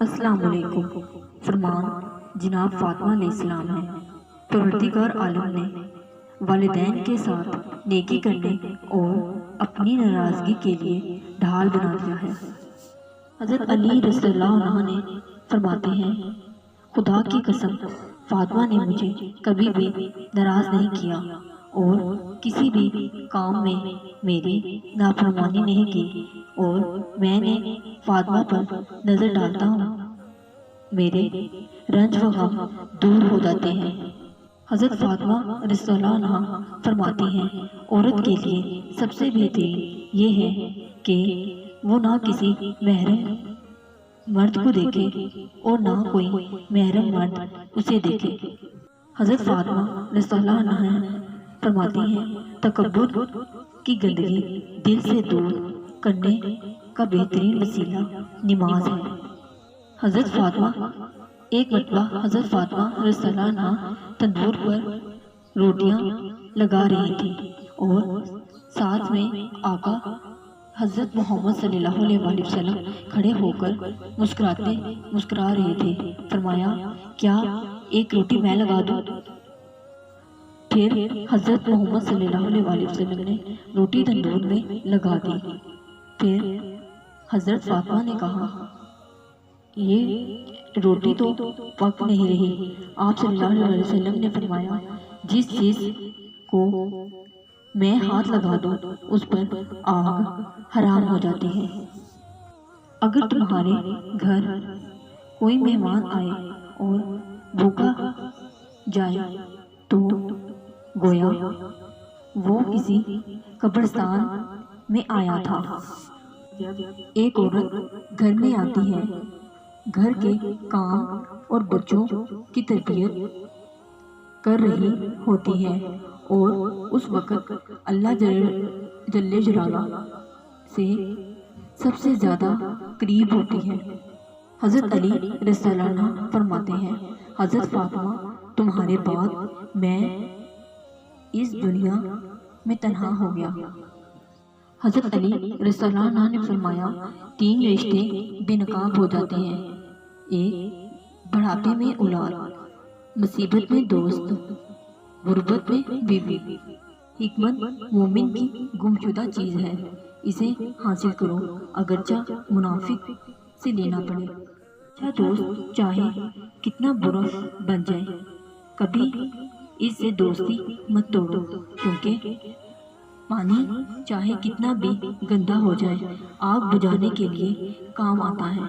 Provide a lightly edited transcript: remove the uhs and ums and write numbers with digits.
السلام علیکم۔ فرمان جناب فاطمہ علیہ السلام ہے۔ پروردگار عالم نے والدین کے ساتھ نیکی کرنے اور اپنی ناراضگی کے لیے ڈھال بنا دیا ہے۔ حضرت علی رضی اللہ عنہ نے فرماتے ہیں، خدا کی قسم فاطمہ نے مجھے کبھی بھی ناراض نہیں کیا اور کسی بھی کام میں میری نافرمانی نہیں کی، اور میں نے فاطمہ پر نظر ڈالتا ہوں میرے رنج و غم دور ہو جاتے ہیں۔ حضرت فاطمہ رضی اللہ عنہ فرماتی ہیں، عورت کے لیے سب سے بہترین یہ ہے کہ وہ نہ کسی محرم مرد کو دیکھے اور نہ کوئی محرم مرد اسے دیکھے۔ حضرت فاطمہ رضی اللہ عنہ فرماتی ہیں، تکبر کی گندگی دل سے دور کرنے کا بہترین وسیلہ نماز ہے۔ حضرت فاطمہ ایک مرتبہ حضرت فاطمہ رضی اللہ عنہ تندور پر روٹیاں لگا رہی تھی اور ساتھ میں آقا حضرت محمد صلی اللہ علیہ وآلہ وسلم کھڑے ہو کر مسکرا رہے تھے۔ فرمایا، کیا ایک روٹی میں لگا دوں؟ پھر حضرت محمد صلی اللہ علیہ وآلہ وسلم نے روٹی تندور میں لگا دی۔ پھر حضرت فاطمہ نے کہا، یہ روٹی تو پک نہیں رہی۔ آپ صلی اللہ علیہ وسلم نے فرمایا، جس چیز کو میں ہاتھ لگا دوں اس پر آگ حرام ہو جاتی ہے۔ اگر تمہارے گھر کوئی مہمان آئے اور بھوکا جائے تو گویا وہ کسی قبرستان میں آیا تھا۔ ایک عورت گھر میں آتی ہے، گھر کے کام اور بچوں کی تربیت کر رہی ہوتی ہے اور اس وقت اللہ جل جلالہ سے سب سے زیادہ قریب ہوتی ہے۔ حضرت علی رضی اللہ عنہ فرماتے ہیں، حضرت فاطمہ تمہارے بعد میں اس دنیا میں تنہا ہو گیا۔ حضرت علی رضی اللہ عنہ نے فرمایا، تین رشتے بے نقاب ہو جاتے ہیں، ایک بڑھاپے میں اولاد، مصیبت میں دوست، غربت میں بیوی۔ حکمت مومن کی گمشدہ چیز ہے، اسے حاصل کرو اگرچہ منافق سے لینا پڑے۔ اچھا دوست چاہے کتنا برا بن جائے، کبھی اس سے دوستی مت توڑو، کیونکہ پانی چاہے کتنا بھی گندا ہو جائے آگ بجھانے کے لیے کام آتا ہے۔